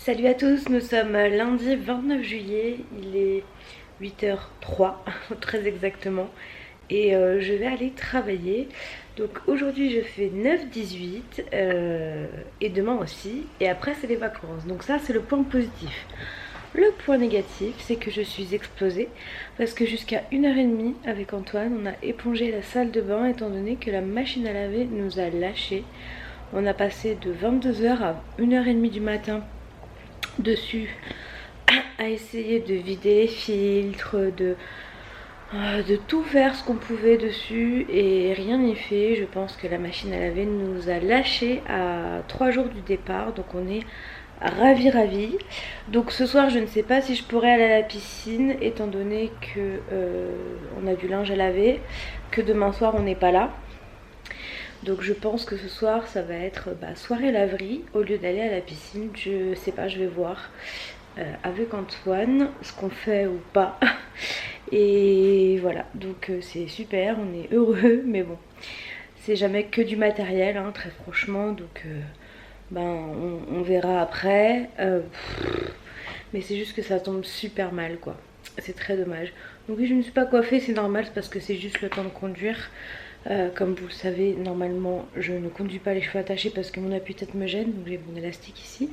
Salut à tous, nous sommes lundi 29 juillet, il est 8h03 très exactement et je vais aller travailler. Donc aujourd'hui je fais 9-18 et demain aussi et après c'est les vacances, donc ça c'est le point positif. Le point négatif c'est que je suis explosée parce que jusqu'à 1h30 avec Antoine on a épongé la salle de bain étant donné que la machine à laver nous a lâché. On a passé de 22h à 1h30 du matin dessus à essayer de vider les filtres, de tout faire ce qu'on pouvait dessus et rien n'est fait. Je pense que la machine à laver nous a lâché à 3 jours du départ, donc on est ravis. Donc ce soir je ne sais pas si je pourrais aller à la piscine étant donné que on a du linge à laver, que demain soir on n'est pas là. Donc je pense que ce soir ça va être soirée laverie au lieu d'aller à la piscine. Je sais pas, je vais voir avec Antoine ce qu'on fait ou pas. Et voilà, donc c'est super, on est heureux, mais bon, c'est jamais que du matériel, hein, très franchement, donc on verra après. Mais c'est juste que ça tombe super mal quoi, c'est très dommage. Donc oui, je ne me suis pas coiffée, c'est normal, c'est parce que c'est juste le temps de conduire. Comme vous le savez, normalement je ne conduis pas les cheveux attachés parce que mon appui-tête me gêne, donc j'ai mon élastique ici.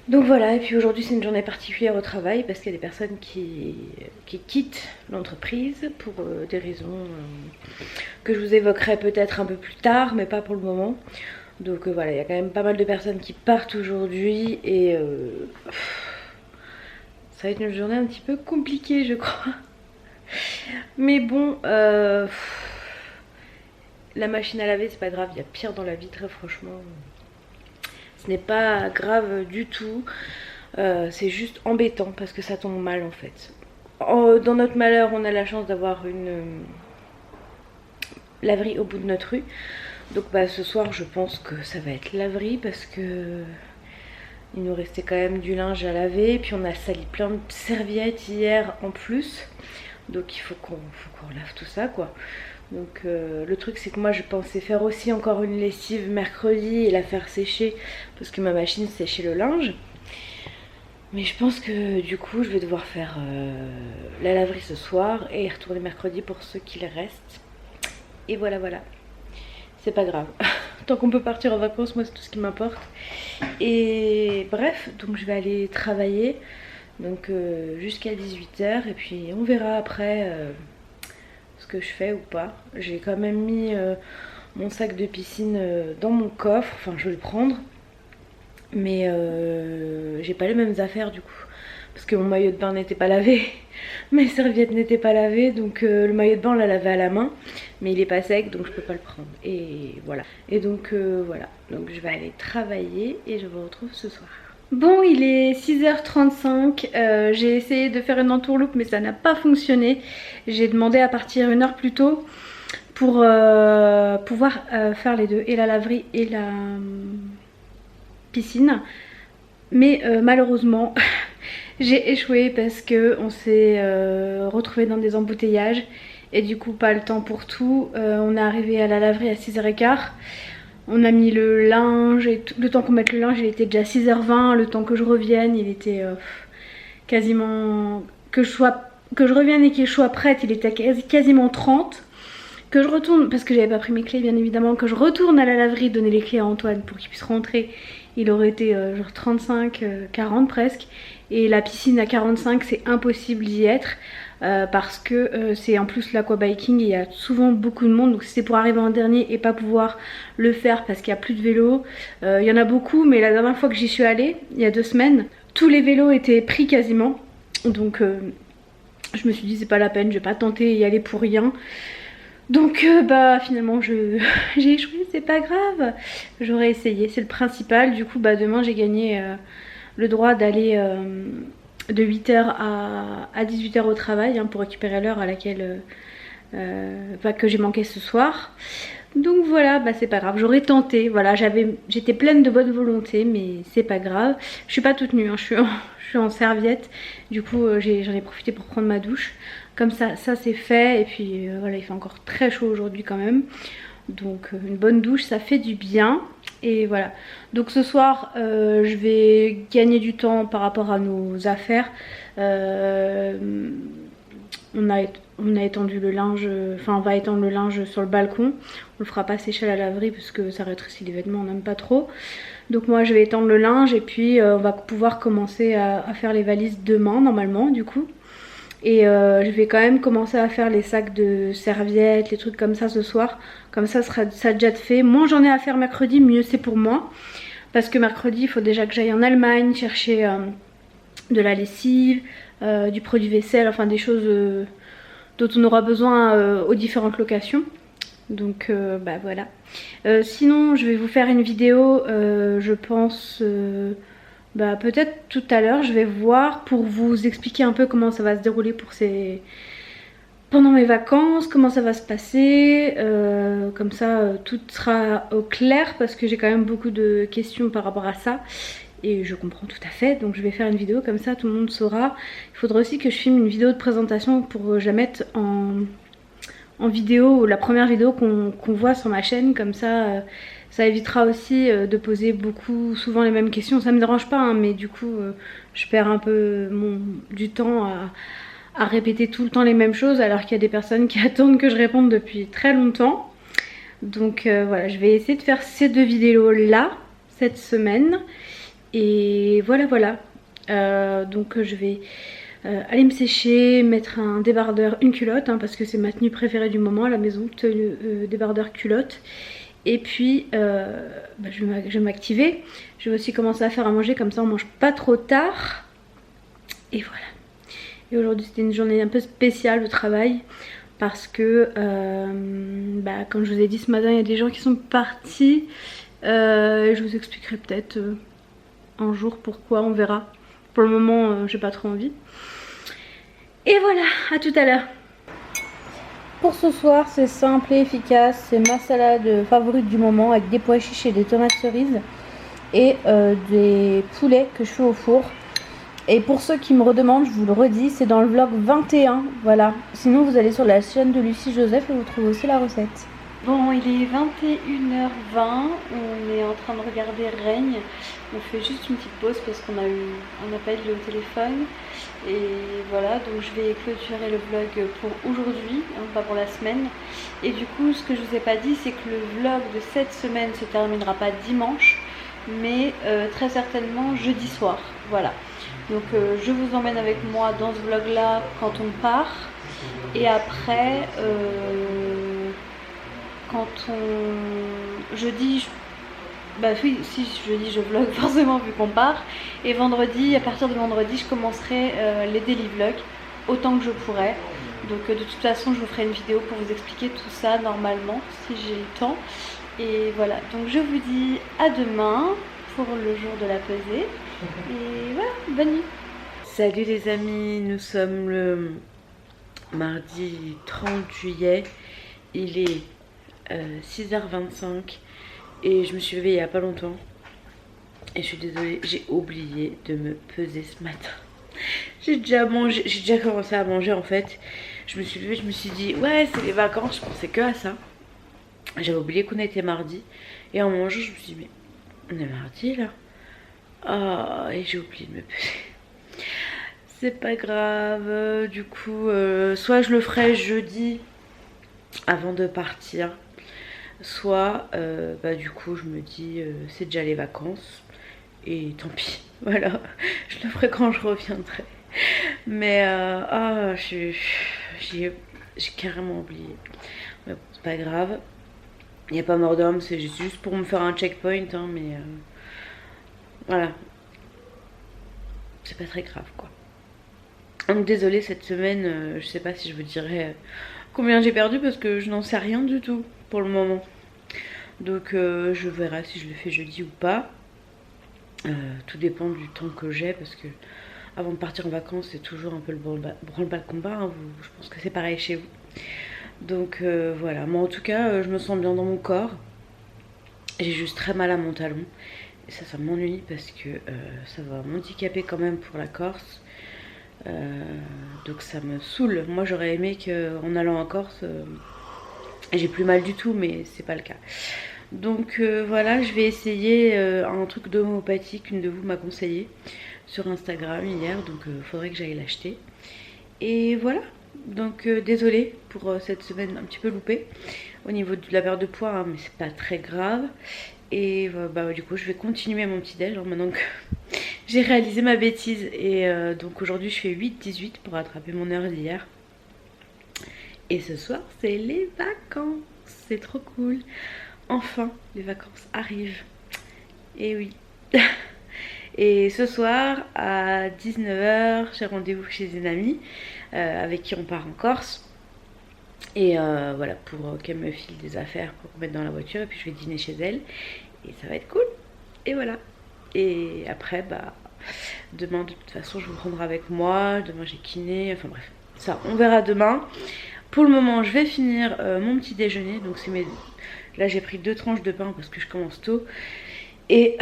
Donc voilà, et puis aujourd'hui c'est une journée particulière au travail parce qu'il y a des personnes qui quittent l'entreprise pour des raisons que je vous évoquerai peut-être un peu plus tard, mais pas pour le moment. Donc voilà, il y a quand même pas mal de personnes qui partent aujourd'hui et ça va être une journée un petit peu compliquée je crois. Mais bon, la machine à laver c'est pas grave, il y a pire dans la vie, très franchement. Ce n'est pas grave du tout, c'est juste embêtant parce que ça tombe mal en fait. Dans notre malheur on a la chance d'avoir une laverie au bout de notre rue. Donc ce soir je pense que ça va être laverie parce que il nous restait quand même du linge à laver. Puis on a sali plein de serviettes hier en plus. Donc il faut qu'on lave tout ça quoi. Donc le truc c'est que moi je pensais faire aussi encore une lessive mercredi et la faire sécher parce que ma machine séchait le linge. Mais je pense que du coup je vais devoir faire la laverie ce soir et y retourner mercredi pour ceux qu'il reste. Et voilà. C'est pas grave. Tant qu'on peut partir en vacances, moi c'est tout ce qui m'importe. Et bref, donc je vais aller travailler donc jusqu'à 18h et puis on verra après ce que je fais ou pas. J'ai quand même mis mon sac de piscine dans mon coffre, enfin je vais le prendre. Mais j'ai pas les mêmes affaires du coup. Parce que mon maillot de bain n'était pas lavé, mes serviettes n'étaient pas lavées, donc le maillot de bain on l'a lavé à la main, mais il est pas sec donc je peux pas le prendre. Et voilà. Et donc voilà. Donc je vais aller travailler et je vous retrouve ce soir. Bon, il est 6h35, j'ai essayé de faire une entourloupe mais ça n'a pas fonctionné. J'ai demandé à partir 1 heure plus tôt pour pouvoir faire les deux, et la laverie et la piscine. Mais malheureusement j'ai échoué parce que on s'est retrouvé dans des embouteillages et du coup pas le temps pour tout. On est arrivé à la laverie à 6h15. On a mis le linge et tout. Le temps qu'on mette le linge il était déjà 6h20. Le temps que je revienne il était quasiment... Que je revienne et que je sois prête il était quasiment 30. Que je retourne, parce que j'avais pas pris mes clés bien évidemment, que je retourne à la laverie donner les clés à Antoine pour qu'il puisse rentrer. Il aurait été genre 35, 40 presque. Et la piscine à 45 c'est impossible d'y être. Parce que c'est en plus l'aquabiking et il y a souvent beaucoup de monde. Donc si c'est pour arriver en dernier et pas pouvoir le faire parce qu'il n'y a plus de vélos. Il y en a beaucoup mais la dernière fois que j'y suis allée, il y a 2 semaines, tous les vélos étaient pris quasiment. Donc je me suis dit c'est pas la peine, je vais pas tenter y aller pour rien. Donc finalement j'ai échoué, c'est pas grave. J'aurais essayé, c'est le principal. Du coup demain j'ai gagné le droit d'aller de 8h à 18h au travail pour récupérer l'heure à laquelle que j'ai manqué ce soir. Donc voilà, c'est pas grave, j'aurais tenté, voilà, j'étais pleine de bonne volonté mais c'est pas grave. Je suis pas toute nue, je suis en serviette, du coup j'en ai profité pour prendre ma douche. Comme ça c'est fait et puis voilà, il fait encore très chaud aujourd'hui quand même. Donc une bonne douche ça fait du bien. Et voilà. Donc ce soir, je vais gagner du temps par rapport à nos affaires. On a étendu le linge, enfin on va étendre le linge sur le balcon. On le fera pas sécher à la laverie parce que ça rétrécit les vêtements, on n'aime pas trop. Donc moi je vais étendre le linge et puis on va pouvoir commencer à faire les valises demain normalement du coup. Et je vais quand même commencer à faire les sacs de serviettes, les trucs comme ça ce soir. Comme ça sera déjà fait. Moins j'en ai à faire mercredi, mieux c'est pour moi. Parce que mercredi il faut déjà que j'aille en Allemagne chercher de la lessive, du produit vaisselle, enfin des choses dont on aura besoin aux différentes locations. Donc bah voilà. Sinon je vais vous faire une vidéo je pense bah, peut-être tout à l'heure. Je vais voir pour vous expliquer un peu comment ça va se dérouler pour pendant mes vacances, comment ça va se passer, comme ça tout sera au clair parce que j'ai quand même beaucoup de questions par rapport à ça. Et je comprends tout à fait, donc je vais faire une vidéo comme ça, tout le monde saura. Il faudra aussi que je filme une vidéo de présentation pour que je la mette en vidéo, la première vidéo qu'on voit sur ma chaîne, comme ça ça évitera aussi de poser souvent les mêmes questions. Ça me dérange pas, hein, mais du coup je perds un peu du temps à répéter tout le temps les mêmes choses alors qu'il y a des personnes qui attendent que je réponde depuis très longtemps. Donc voilà, je vais essayer de faire ces 2 vidéos là cette semaine. Et voilà voilà. Donc je vais aller me sécher, mettre un débardeur, une culotte, hein, parce que c'est ma tenue préférée du moment à la maison, débardeur culotte. Et puis bah, je vais m'activer. Je vais aussi commencer à faire à manger, comme ça on mange pas trop tard. Et voilà. Et aujourd'hui c'était une journée un peu spéciale au travail. Parce que bah, comme je vous ai dit ce matin, il y a des gens qui sont partis. Je vous expliquerai peut-être un jour pourquoi, on verra. Pour le moment j'ai pas trop envie. Et voilà, à tout à l'heure. Pour ce soir c'est simple et efficace. C'est ma salade favorite du moment avec des pois chiches et des tomates cerises. Et des poulets que je fais au four. Et pour ceux qui me redemandent, je vous le redis, c'est dans le vlog 21. Voilà. Sinon vous allez sur la chaîne de Lucie Joseph et vous trouvez aussi la recette. Bon, il est 21h20, on est en train de regarder Règne. On fait juste une petite pause parce qu'on a eu un appel au téléphone. Et voilà, donc je vais clôturer le vlog pour aujourd'hui, hein, pas pour la semaine. Et du coup, ce que je vous ai pas dit, c'est que le vlog de cette semaine se terminera pas dimanche, mais très certainement jeudi soir. Voilà. Donc je vous emmène avec moi dans ce vlog là quand on part. Et après... quand on... jeudi, bah oui, si jeudi je vlog forcément vu qu'on part. Et vendredi, à partir de vendredi, je commencerai les daily vlogs autant que je pourrai. Donc de toute façon, je vous ferai une vidéo pour vous expliquer tout ça normalement, si j'ai le temps. Et voilà, donc je vous dis à demain pour le jour de la pesée. Et voilà, bonne nuit. Salut les amis, nous sommes le mardi 30 juillet. Il est 6h25 et je me suis réveillée il n'y a pas longtemps et je suis désolée, j'ai oublié de me peser ce matin. J'ai déjà commencé à manger en fait. Je me suis levée, je me suis dit ouais c'est les vacances, je pensais que à ça. J'avais oublié qu'on était mardi et en mangeant je me suis dit mais on est mardi là. Ah, et j'ai oublié de me peser. C'est pas grave, du coup soit je le ferai jeudi avant de partir, soit bah du coup je me dis c'est déjà les vacances et tant pis, voilà, je le ferai quand je reviendrai. Mais j'ai carrément oublié. Mais bon, c'est pas grave, il n'y a pas mort d'homme, c'est juste pour me faire un checkpoint, hein, mais voilà, c'est pas très grave quoi. Donc désolée, cette semaine je sais pas si je vous dirai combien j'ai perdu parce que je n'en sais rien du tout pour le moment. Donc je verrai si je le fais jeudi ou pas. Tout dépend du temps que j'ai parce que avant de partir en vacances c'est toujours un peu le branle-bas-le-combat, hein. Je pense que c'est pareil chez vous. Donc voilà, moi en tout cas je me sens bien dans mon corps. J'ai juste très mal à mon talon. Et ça m'ennuie parce que ça va m'handicaper quand même pour la Corse. Donc ça me saoule. Moi j'aurais aimé qu'en allant en Corse j'ai plus mal du tout, mais c'est pas le cas. Donc voilà, je vais essayer un truc d'homéopathie qu'une de vous m'a conseillé sur Instagram hier, donc faudrait que j'aille l'acheter. Et voilà, donc désolée pour cette semaine un petit peu loupée au niveau de la perte de poids, hein, mais c'est pas très grave. Et bah, du coup je vais continuer mon petit déj maintenant que j'ai réalisé ma bêtise. Et donc aujourd'hui je fais 8-18 pour rattraper mon heure d'hier. Et ce soir c'est les vacances, c'est trop cool. Enfin les vacances arrivent. Et oui. Et ce soir à 19 h j'ai rendez-vous chez une amie avec qui on part en Corse. Et voilà, pour qu'elle me file des affaires pour mettre dans la voiture. Et puis je vais dîner chez elle. Et ça va être cool. Et voilà. Et après, bah, demain de toute façon je vous prendrai avec moi. Demain j'ai kiné. Enfin bref, ça on verra demain. Pour le moment je vais finir mon petit déjeuner. Donc c'est mes... Là j'ai pris 2 tranches de pain parce que je commence tôt. Et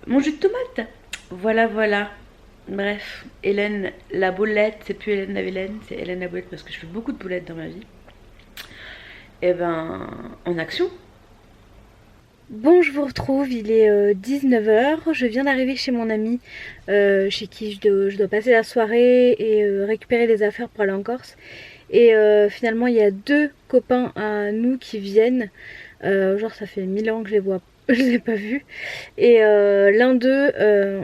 mon jus de tomate. Voilà, voilà. Bref, Hélène la boulette, c'est plus Hélène la Vilaine, c'est Hélène la boulette parce que je fais beaucoup de boulettes dans ma vie. Et ben, en action. Bon, je vous retrouve, il est 19 h, je viens d'arriver chez mon ami chez qui je dois passer la soirée et récupérer des affaires pour aller en Corse. Et finalement, il y a 2 copains à nous qui viennent, genre ça fait 1000 ans que je les vois, je les ai pas vus. Et l'un d'eux,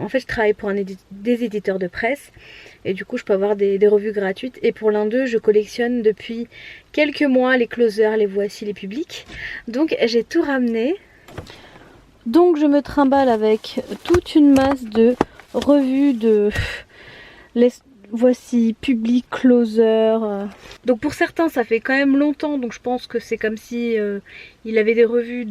en fait je travaille pour des éditeurs de presse. Et du coup je peux avoir des revues gratuites. Et pour l'un d'eux je collectionne depuis quelques mois les closers, les voici, les publics. Donc j'ai tout ramené. Donc je me trimballe avec toute une masse de revues de voici public, closer. Donc pour certains ça fait quand même longtemps, donc je pense que c'est comme si il avait des revues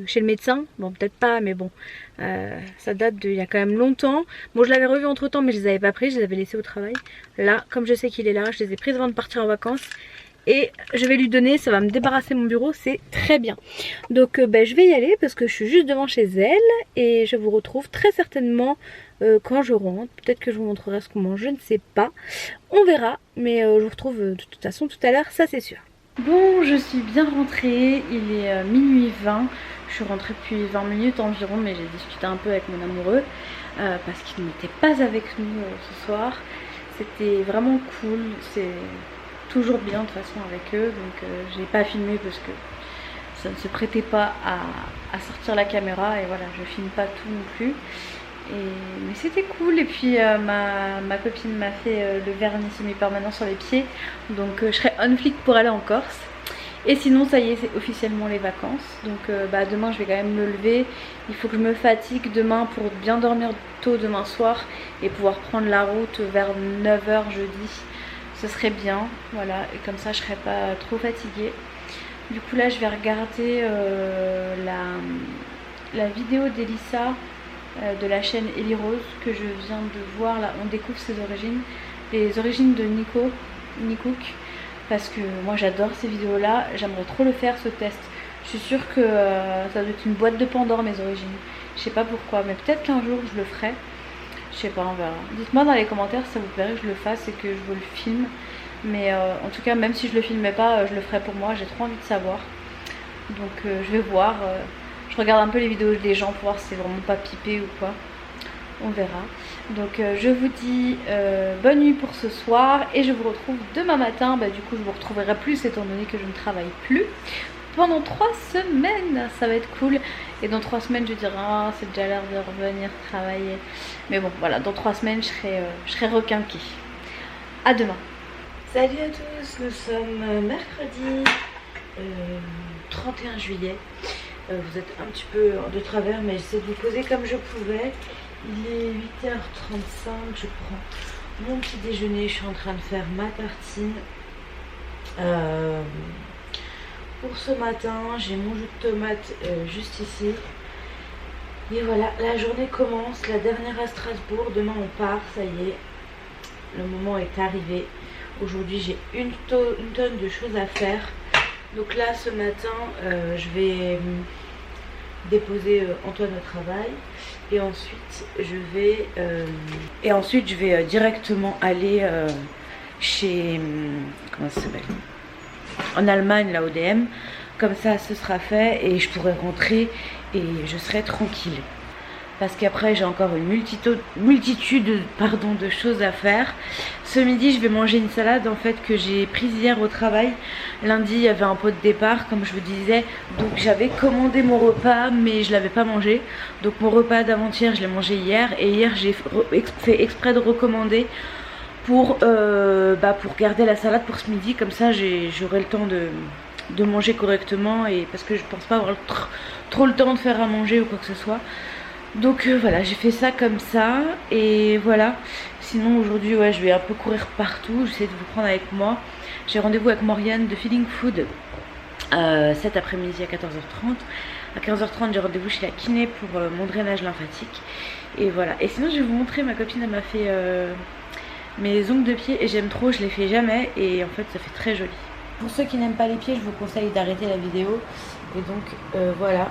chez le médecin. Bon peut-être pas, mais bon ça date d'il y a quand même longtemps. Bon je l'avais revu entre temps mais je les avais pas pris, je les avais laissés au travail. Là comme je sais qu'il est là, je les ai prises avant de partir en vacances. Et je vais lui donner, ça va me débarrasser mon bureau, c'est très bien. Donc je vais y aller parce que je suis juste devant chez elle. Et je vous retrouve très certainement quand je rentre. Peut-être que je vous montrerai ce qu'on mange, je ne sais pas. On verra, mais je vous retrouve de toute façon tout à l'heure, ça c'est sûr. Bon, je suis bien rentrée, il est minuit 20. Je suis rentrée depuis 20 minutes environ, mais j'ai discuté un peu avec mon amoureux parce qu'il n'était pas avec nous ce soir. C'était vraiment cool, c'est toujours bien de toute façon avec eux, donc j'ai pas filmé parce que ça ne se prêtait pas à sortir la caméra. Et voilà, je filme pas tout non plus. Mais c'était cool. Et puis ma copine m'a fait le vernis semi-permanent sur les pieds, donc je serai on flic pour aller en Corse. Et sinon ça y est, c'est officiellement les vacances. Donc demain je vais quand même me lever. Il faut que je me fatigue demain pour bien dormir tôt demain soir et pouvoir prendre la route vers 9 h jeudi. Ce serait bien, voilà, et comme ça je serais pas trop fatiguée. Du coup là je vais regarder la vidéo d'Elissa de la chaîne Ellie Rose que je viens de voir. Là on découvre ses origines, les origines de Nicook, parce que moi j'adore ces vidéos là, j'aimerais trop le faire ce test. Je suis sûre que ça doit être une boîte de Pandore mes origines, je sais pas pourquoi, mais peut-être qu'un jour je le ferai. Je sais pas, on verra. Dites-moi dans les commentaires si ça vous plairait que je le fasse et que je vous le filme. Mais en tout cas, même si je le filmais pas, je le ferai pour moi. J'ai trop envie de savoir. Donc je vais voir. Je regarde un peu les vidéos des gens pour voir si c'est vraiment pas pipé ou quoi. On verra. Donc je vous dis bonne nuit pour ce soir. Et je vous retrouve demain matin. Du coup, je vous retrouverai plus étant donné que je ne travaille plus. Pendant 3 semaines, ça va être cool. Et dans 3 semaines je dirai ah, c'est déjà l'heure de revenir travailler. Mais bon voilà, dans 3 semaines je serai requinquée. À demain. Salut à tous, nous sommes mercredi 31 juillet. Vous êtes un petit peu de travers mais j'essaie de vous poser comme je pouvais. Il est 8h35, je prends mon petit déjeuner, je suis en train de faire ma tartine. Pour ce matin, j'ai mon jus de tomate juste ici. Et voilà, la journée commence, la dernière à Strasbourg. Demain on part, ça y est. Le moment est arrivé. Aujourd'hui j'ai une tonne de choses à faire. Donc là ce matin, je vais déposer Antoine au travail. Et ensuite je vais directement aller chez... comment ça s'appelle ? En Allemagne, la ODM, Comme ça ce sera fait et je pourrai rentrer et je serai tranquille. Parce qu'après j'ai encore une multitude de choses à faire. Ce midi je vais manger une salade en fait que j'ai prise hier au travail. Lundi il y avait un pot de départ comme je vous disais. Donc j'avais commandé mon repas mais je l'avais pas mangé. Donc mon repas d'avant-hier je l'ai mangé hier. Et hier j'ai fait exprès de recommander pour garder la salade pour ce midi. Comme ça j'aurai le temps de manger correctement. Et parce que je pense pas avoir trop le temps de faire à manger ou quoi que ce soit. Donc voilà, j'ai fait ça comme ça et voilà. Sinon aujourd'hui ouais, je vais un peu courir partout, j'essaie de vous prendre avec moi. J'ai rendez-vous avec Morgane de Feeling Food cet après-midi à 14h30. À 15h30 j'ai rendez-vous chez la kiné pour mon drainage lymphatique. Et voilà, et sinon je vais vous montrer, ma copine elle m'a fait mes ongles de pied et j'aime trop, je les fais jamais et en fait ça fait très joli. Pour ceux qui n'aiment pas les pieds, je vous conseille d'arrêter la vidéo. Et donc voilà.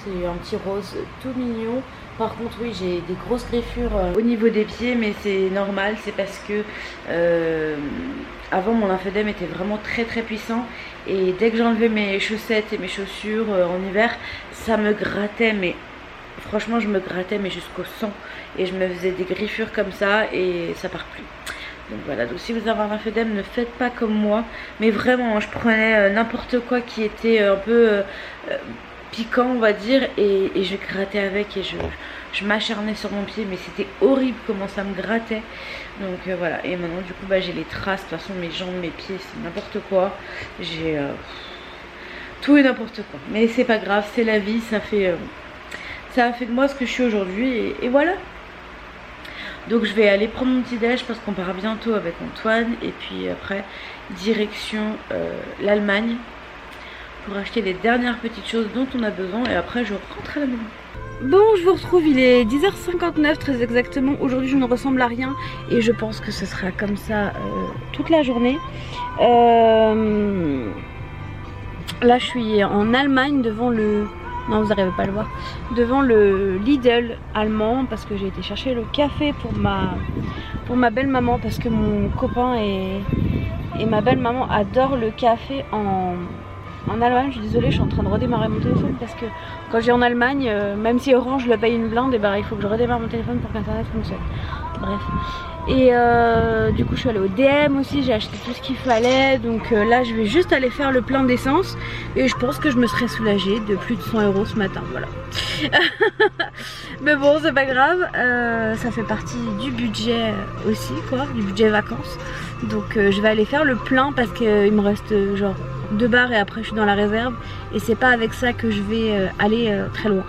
C'est un petit rose tout mignon. Par contre oui j'ai des grosses griffures au niveau des pieds, mais c'est normal, c'est parce que avant mon lymphédème était vraiment très puissant. Et dès que j'enlevais mes chaussettes et mes chaussures en hiver, ça me grattait, mais franchement je me grattais mais jusqu'au sang. Et je me faisais des griffures comme ça et ça part plus. Donc voilà, donc si vous avez un lymphédème, ne faites pas comme moi. Mais vraiment, je prenais n'importe quoi qui était un peu piquant on va dire et je grattais avec et je m'acharnais sur mon pied, mais c'était horrible comment ça me grattait. Donc voilà, et maintenant du coup j'ai les traces. De toute façon mes jambes, mes pieds, c'est n'importe quoi. J'ai tout et n'importe quoi, mais c'est pas grave, c'est la vie. Ça a fait de moi ce que je suis aujourd'hui et voilà. Donc je vais aller prendre mon petit déj parce qu'on part bientôt avec Antoine. Et puis après direction l'Allemagne pour acheter les dernières petites choses dont on a besoin. Et après je rentre à la maison. Bon, je vous retrouve, il est 10h59 très exactement. Aujourd'hui je ne ressemble à rien et je pense que ce sera comme ça toute la journée. Là je suis en Allemagne devant le... Non, vous n'arrivez pas à le voir. Devant le Lidl allemand parce que j'ai été chercher le café pour ma belle-maman, parce que mon copain et ma belle-maman adorent le café en Allemagne. Je suis désolée, je suis en train de redémarrer mon téléphone parce que quand j'ai en Allemagne, même si Orange le paye une blinde, et il faut que je redémarre mon téléphone pour qu'Internet fonctionne. Bref. Et du coup je suis allée au DM aussi, j'ai acheté tout ce qu'il fallait. Donc là je vais juste aller faire le plein d'essence et je pense que je me serai soulagée de plus de 100 € ce matin, voilà. Mais bon, c'est pas grave, ça fait partie du budget aussi quoi, du budget vacances. Donc je vais aller faire le plein parce qu'il me reste genre 2 bars et après je suis dans la réserve. Et c'est pas avec ça que je vais aller très loin.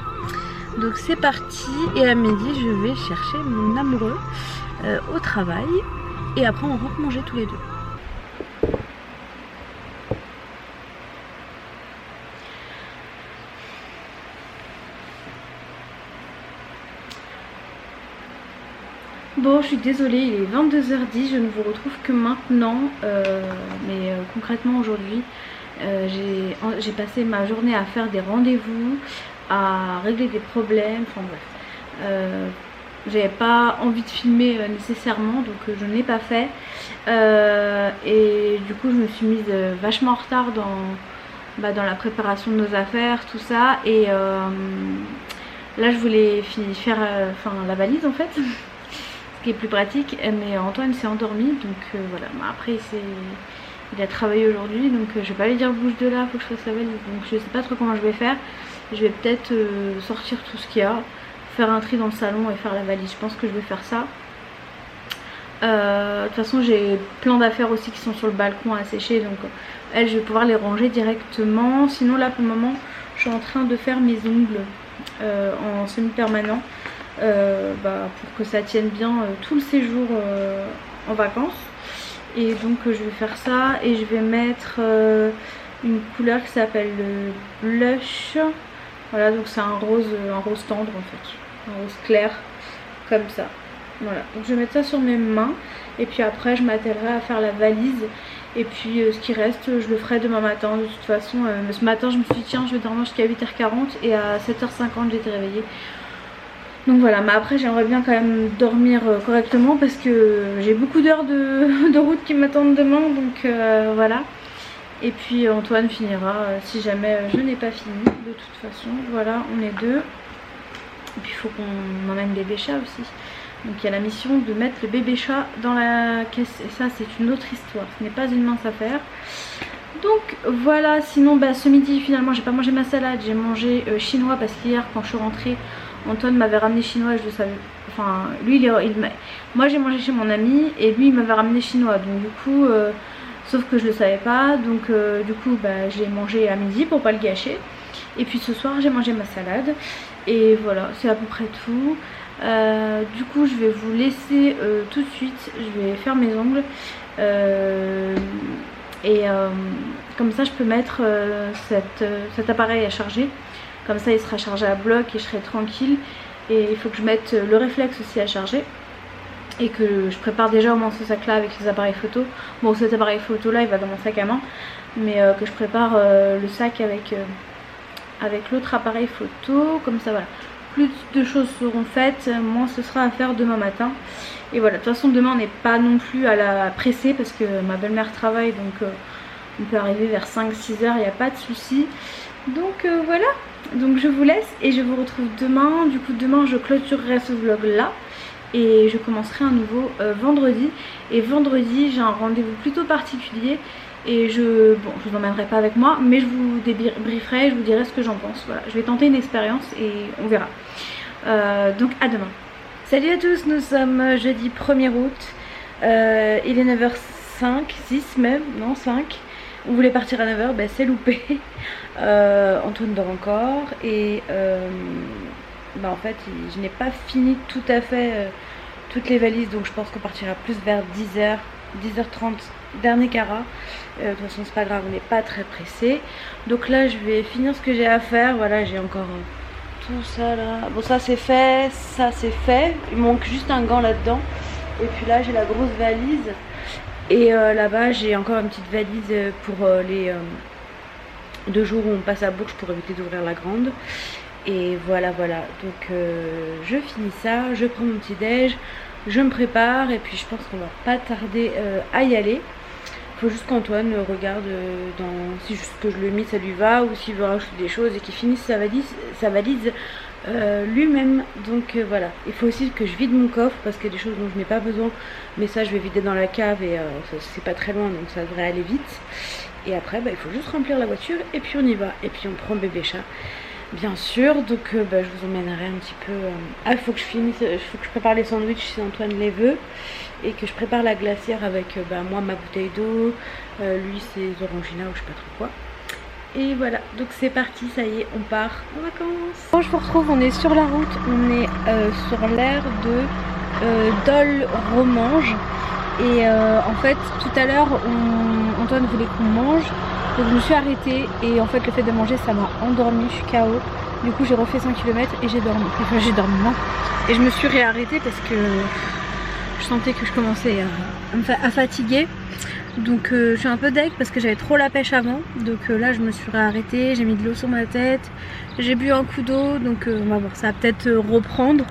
Donc c'est parti, et à midi je vais chercher mon amoureux au travail et après on rentre manger tous les deux. Bon, je suis désolée, il est 22h10, je ne vous retrouve que maintenant, mais concrètement aujourd'hui j'ai passé ma journée à faire des rendez-vous, à régler des problèmes, enfin bref. J'avais pas envie de filmer nécessairement, donc je ne l'ai pas fait. Et du coup je me suis mise vachement en retard dans la préparation de nos affaires, tout ça. Et là je voulais faire la valise en fait, ce qui est plus pratique. Mais Antoine s'est endormi, donc voilà. Après il a travaillé aujourd'hui, donc je vais pas lui dire bouge de là, faut que je fasse la valise. Donc je sais pas trop comment je vais faire. Je vais peut-être sortir tout ce qu'il y a, faire un tri dans le salon et faire la valise. Je pense que je vais faire ça. De toute façon j'ai plein d'affaires aussi qui sont sur le balcon à sécher, donc elles je vais pouvoir les ranger directement. Sinon là pour le moment je suis en train de faire mes ongles en semi-permanent pour que ça tienne bien tout le séjour en vacances. Et donc je vais faire ça et je vais mettre une couleur qui s'appelle le blush. Voilà, donc c'est un rose tendre en fait, un rose clair comme ça. Voilà, donc je vais mettre ça sur mes mains et puis après je m'attellerai à faire la valise. Et puis ce qui reste je le ferai demain matin. De toute façon ce matin je me suis dit tiens je vais dormir jusqu'à 8h40 et à 7h50 j'ai été réveillée. Donc voilà, mais après j'aimerais bien quand même dormir correctement parce que j'ai beaucoup d'heures de route qui m'attendent demain, donc voilà. Et puis Antoine finira si jamais je n'ai pas fini. De toute façon, voilà, on est deux. Et puis il faut qu'on emmène bébé chat aussi. Donc il y a la mission de mettre le bébé chat dans la caisse. Et ça c'est une autre histoire, ce n'est pas une mince affaire. Donc voilà, sinon ce midi finalement j'ai pas mangé ma salade. J'ai mangé chinois parce qu'hier quand je suis rentrée, Antoine m'avait ramené chinois, je le savais. Enfin lui moi j'ai mangé chez mon ami et lui il m'avait ramené chinois. Donc du coup, sauf que je le savais pas. Donc du coup j'ai mangé à midi pour pas le gâcher. Et puis ce soir j'ai mangé ma salade. Et voilà, c'est à peu près tout. Du coup je vais vous laisser tout de suite. Je vais faire mes ongles. Comme ça je peux mettre cet appareil à charger. Comme ça il sera chargé à bloc et je serai tranquille. Et il faut que je mette le réflexe aussi à charger. Et que je prépare déjà au moins ce sac là avec les appareils photo. Bon, cet appareil photo là il va dans mon sac à main. Mais que je prépare le sac avec l'autre appareil photo. Comme ça voilà, plus de choses seront faites, moins ce sera à faire demain matin. Et voilà, de toute façon demain on n'est pas non plus à la presser parce que ma belle-mère travaille. Donc on peut arriver vers 5-6 heures, il n'y a pas de souci. Donc voilà, donc je vous laisse et je vous retrouve demain. Du coup demain je clôturerai ce vlog là et je commencerai un nouveau vendredi. Et vendredi j'ai un rendez-vous plutôt particulier. Et je vous emmènerai pas avec moi, mais je vous débrieferai, je vous dirai ce que j'en pense. Voilà, je vais tenter une expérience et on verra. Donc à demain. Salut à tous, nous sommes jeudi 1er août. Il est 9h05, 6 même, non 5. On voulait partir à 9h, ben c'est loupé. Antoine dort encore et en fait je n'ai pas fini tout à fait toutes les valises, donc je pense qu'on partira plus vers 10h, 10h30, dernier cara. De toute façon c'est pas grave, on n'est pas très pressé. Donc là je vais finir ce que j'ai à faire. Voilà, j'ai encore tout ça là. Bon, ça c'est fait, ça c'est fait. Il manque juste un gant là-dedans. Et puis là j'ai la grosse valise. Et là-bas j'ai encore une petite valise pour les 2 jours où on passe à Bourges pour éviter d'ouvrir la grande. Et voilà, donc je finis ça, je prends mon petit déj, je me prépare et puis je pense qu'on va pas tarder à y aller. Faut juste qu'Antoine regarde si ce que je lui ai mis ça lui va, ou s'il veut rajouter des choses et qu'il finisse sa valise lui-même. Donc voilà, il faut aussi que je vide mon coffre parce qu'il y a des choses dont je n'ai pas besoin, mais ça je vais vider dans la cave et c'est pas très loin donc ça devrait aller vite. Et après il faut juste remplir la voiture et puis on y va. Et puis on prend bébé chat bien sûr. Donc je vous emmènerai un petit peu. Il faut que je prépare les sandwichs si Antoine les veut. Et que je prépare la glacière avec moi ma bouteille d'eau, lui ses oranginas ou je sais pas trop quoi. Et voilà, donc c'est parti, ça y est, on part en vacances. Quand je vous retrouve, on est sur la route, on est sur l'aire de Dole-Romange. Et en fait tout à l'heure Antoine voulait qu'on mange, donc je me suis arrêtée et en fait le fait de manger ça m'a endormie, je suis KO. Du coup j'ai refait 100 km et j'ai dormi, enfin j'ai dormi non. Et je me suis réarrêtée parce que je sentais que je commençais à fatiguer. Donc je suis un peu deg parce que j'avais trop la pêche avant. Donc là je me suis réarrêtée, j'ai mis de l'eau sur ma tête, j'ai bu un coup d'eau. Donc on va voir, ça va peut-être reprendre.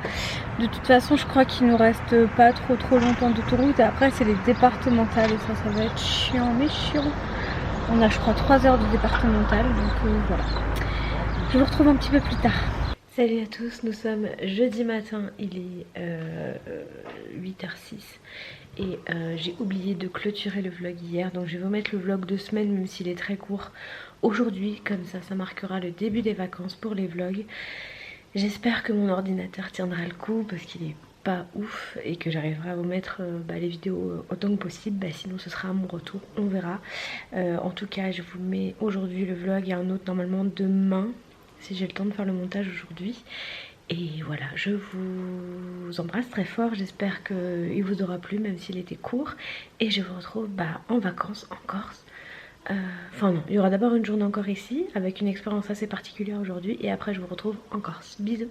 De toute façon je crois qu'il nous reste pas trop longtemps d'autoroute. Et après c'est les départementales et ça va être chiant, mais chiant. On a je crois 3 heures de départementale. Donc voilà. Je vous retrouve un petit peu plus tard. Salut à tous, nous sommes jeudi matin, il est 8h06 et j'ai oublié de clôturer le vlog hier, donc je vais vous mettre le vlog de semaine même s'il est très court aujourd'hui, comme ça marquera le début des vacances pour les vlogs. J'espère que mon ordinateur tiendra le coup parce qu'il est pas ouf et que j'arriverai à vous mettre les vidéos autant que possible, sinon ce sera à mon retour, on verra. En tout cas je vous mets aujourd'hui le vlog et un autre normalement demain, si j'ai le temps de faire le montage aujourd'hui. Et voilà, je vous embrasse très fort, j'espère qu'il vous aura plu même s'il était court. Et je vous retrouve en vacances en Corse. Enfin non, il y aura d'abord une journée encore ici avec une expérience assez particulière aujourd'hui. Et après je vous retrouve en Corse. Bisous.